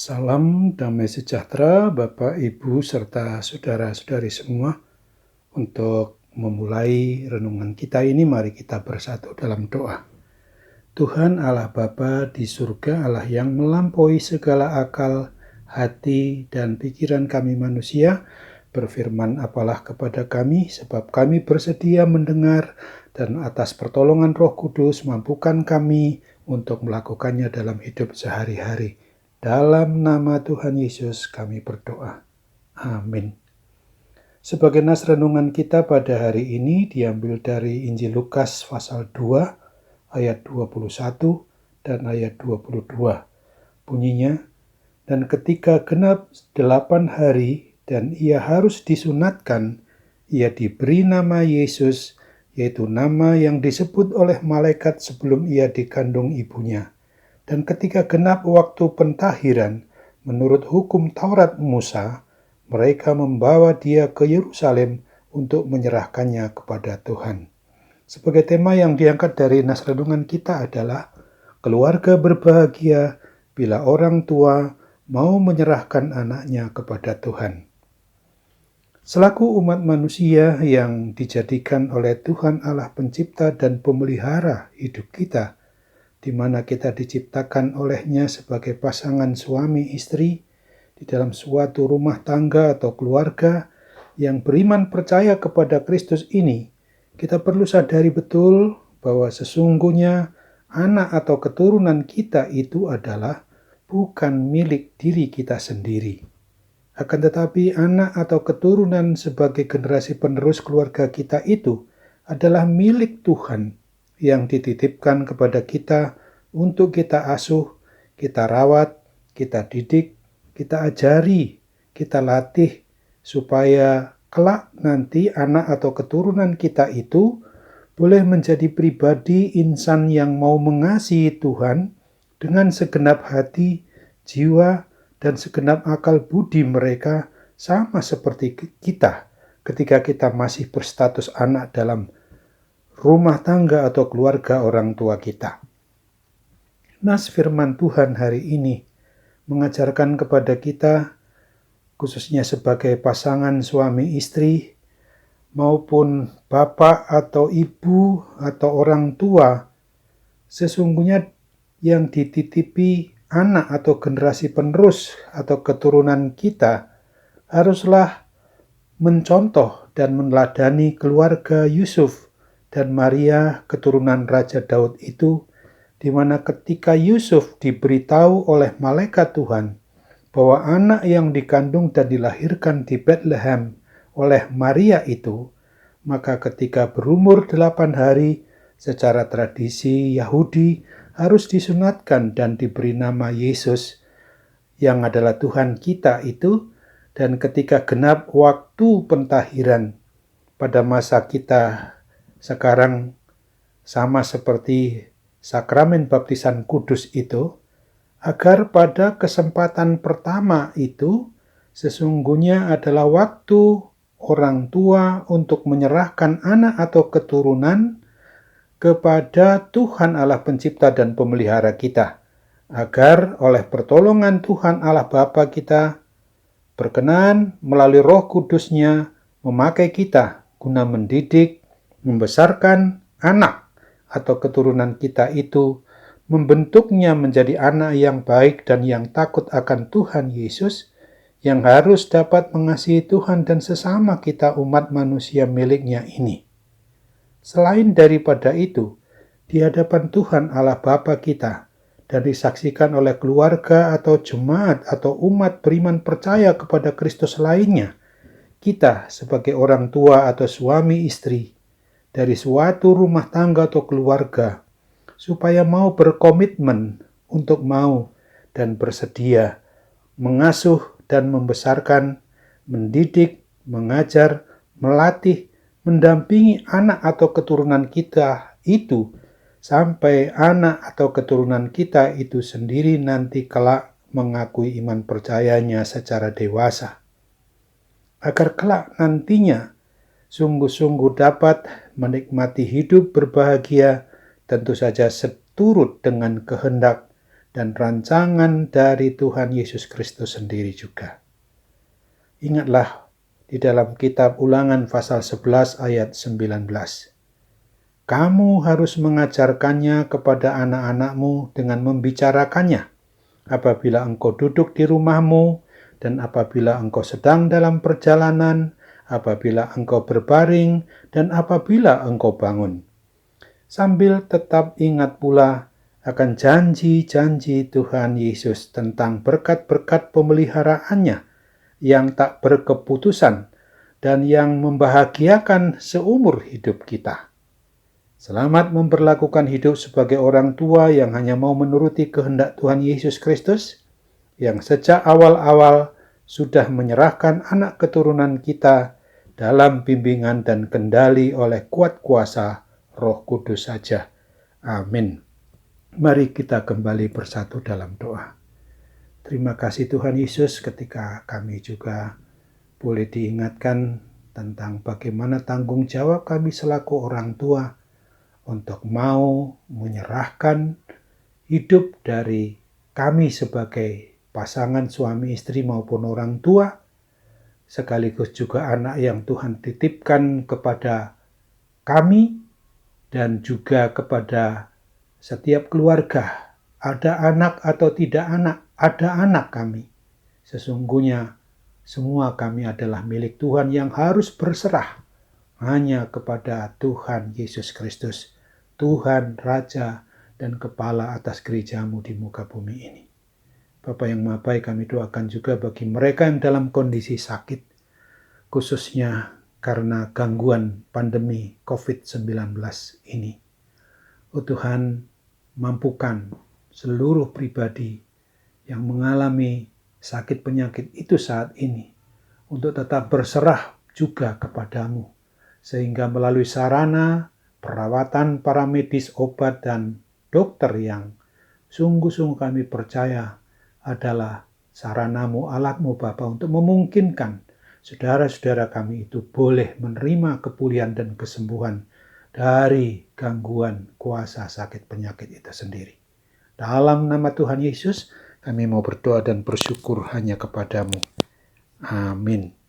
Salam damai sejahtera Bapak, Ibu, serta saudara-saudari semua. Untuk memulai renungan kita ini, mari kita bersatu dalam doa. Tuhan Allah Bapa di surga, Allah yang melampaui segala akal, hati, dan pikiran kami manusia, berfirman apalah kepada kami, sebab kami bersedia mendengar, dan atas pertolongan Roh Kudus mampukan kami untuk melakukannya dalam hidup sehari-hari. Dalam nama Tuhan Yesus kami berdoa. Amin. Sebagai nas renungan kita pada hari ini diambil dari Injil Lukas pasal 2 ayat 21 dan ayat 22. Bunyinya, dan ketika genap 8 hari dan ia harus disunatkan, ia diberi nama Yesus, yaitu nama yang disebut oleh malaikat sebelum ia dikandung ibunya. Dan ketika genap waktu pentahiran, menurut hukum Taurat Musa, mereka membawa dia ke Yerusalem untuk menyerahkannya kepada Tuhan. Sebagai tema yang diangkat dari nas renungan kita adalah keluarga berbahagia bila orang tua mau menyerahkan anaknya kepada Tuhan. Selaku umat manusia yang dijadikan oleh Tuhan Allah Pencipta dan Pemelihara hidup kita, di mana kita diciptakan olehnya sebagai pasangan suami istri di dalam suatu rumah tangga atau keluarga yang beriman percaya kepada Kristus ini, kita perlu sadari betul bahwa sesungguhnya anak atau keturunan kita itu adalah bukan milik diri kita sendiri. Akan tetapi anak atau keturunan sebagai generasi penerus keluarga kita itu adalah milik Tuhan yang dititipkan kepada kita untuk kita asuh, kita rawat, kita didik, kita ajari, kita latih, supaya kelak nanti anak atau keturunan kita itu boleh menjadi pribadi insan yang mau mengasihi Tuhan dengan segenap hati, jiwa, dan segenap akal budi mereka sama seperti kita ketika kita masih berstatus anak dalam rumah tangga atau keluarga orang tua kita. Nas firman Tuhan hari ini mengajarkan kepada kita, khususnya sebagai pasangan suami istri, maupun bapak atau ibu atau orang tua, sesungguhnya yang dititipi anak atau generasi penerus atau keturunan kita haruslah mencontoh dan meneladani keluarga Yusuf dan Maria keturunan Raja Daud itu, di mana ketika Yusuf diberitahu oleh malaikat Tuhan bahwa anak yang dikandung dan dilahirkan di Bethlehem oleh Maria itu, maka ketika berumur 8 hari, secara tradisi Yahudi harus disunatkan dan diberi nama Yesus, yang adalah Tuhan kita itu, dan ketika genap waktu pentahiran pada masa kita sekarang sama seperti sakramen baptisan kudus itu, agar pada kesempatan pertama itu sesungguhnya adalah waktu orang tua untuk menyerahkan anak atau keturunan kepada Tuhan Allah Pencipta dan Pemelihara kita, agar oleh pertolongan Tuhan Allah Bapa kita berkenan melalui Roh Kudus-Nya memakai kita guna mendidik, membesarkan anak atau keturunan kita itu, membentuknya menjadi anak yang baik dan yang takut akan Tuhan Yesus, yang harus dapat mengasihi Tuhan dan sesama kita umat manusia miliknya ini. Selain daripada itu, di hadapan Tuhan Allah Bapa kita, dan disaksikan oleh keluarga atau jemaat atau umat beriman percaya kepada Kristus lainnya, kita sebagai orang tua atau suami istri dari suatu rumah tangga atau keluarga, supaya mau berkomitmen untuk mau dan bersedia mengasuh dan membesarkan, mendidik, mengajar, melatih, mendampingi anak atau keturunan kita itu, sampai anak atau keturunan kita itu sendiri nanti kelak mengakui iman percayanya secara dewasa. Agar kelak nantinya sungguh-sungguh dapat menikmati hidup berbahagia, tentu saja seturut dengan kehendak dan rancangan dari Tuhan Yesus Kristus sendiri juga. Ingatlah di dalam kitab Ulangan pasal 11 ayat 19. Kamu harus mengajarkannya kepada anak-anakmu dengan membicarakannya apabila engkau duduk di rumahmu dan apabila engkau sedang dalam perjalanan, apabila engkau berbaring dan apabila engkau bangun. Sambil tetap ingat pula akan janji-janji Tuhan Yesus tentang berkat-berkat pemeliharaannya yang tak berkeputusan dan yang membahagiakan seumur hidup kita. Selamat memperlakukan hidup sebagai orang tua yang hanya mau menuruti kehendak Tuhan Yesus Kristus, yang sejak awal-awal sudah menyerahkan anak keturunan kita dalam bimbingan dan kendali oleh kuat kuasa Roh Kudus saja. Amin. Mari kita kembali bersatu dalam doa. Terima kasih Tuhan Yesus ketika kami juga boleh diingatkan tentang bagaimana tanggung jawab kami selaku orang tua untuk mau menyerahkan hidup dari kami sebagai pasangan suami istri maupun orang tua, sekaligus juga anak yang Tuhan titipkan kepada kami dan juga kepada setiap keluarga. Ada anak atau tidak anak, ada anak kami. Sesungguhnya semua kami adalah milik Tuhan yang harus berserah hanya kepada Tuhan Yesus Kristus, Tuhan, Raja, dan Kepala atas gereja-Mu di muka bumi ini. Bapa yang Maha Baik, kami doakan juga bagi mereka yang dalam kondisi sakit, khususnya karena gangguan pandemi COVID-19 ini. Oh Tuhan, mampukan seluruh pribadi yang mengalami sakit penyakit itu saat ini untuk tetap berserah juga kepadamu, sehingga melalui sarana perawatan para medis, obat, dan dokter yang sungguh-sungguh kami percaya adalah sarana-Mu, alat-Mu Bapa untuk memungkinkan saudara-saudara kami itu boleh menerima kepulihan dan kesembuhan dari gangguan kuasa sakit penyakit itu sendiri. Dalam nama Tuhan Yesus, kami mau berdoa dan bersyukur hanya kepadamu. Amin.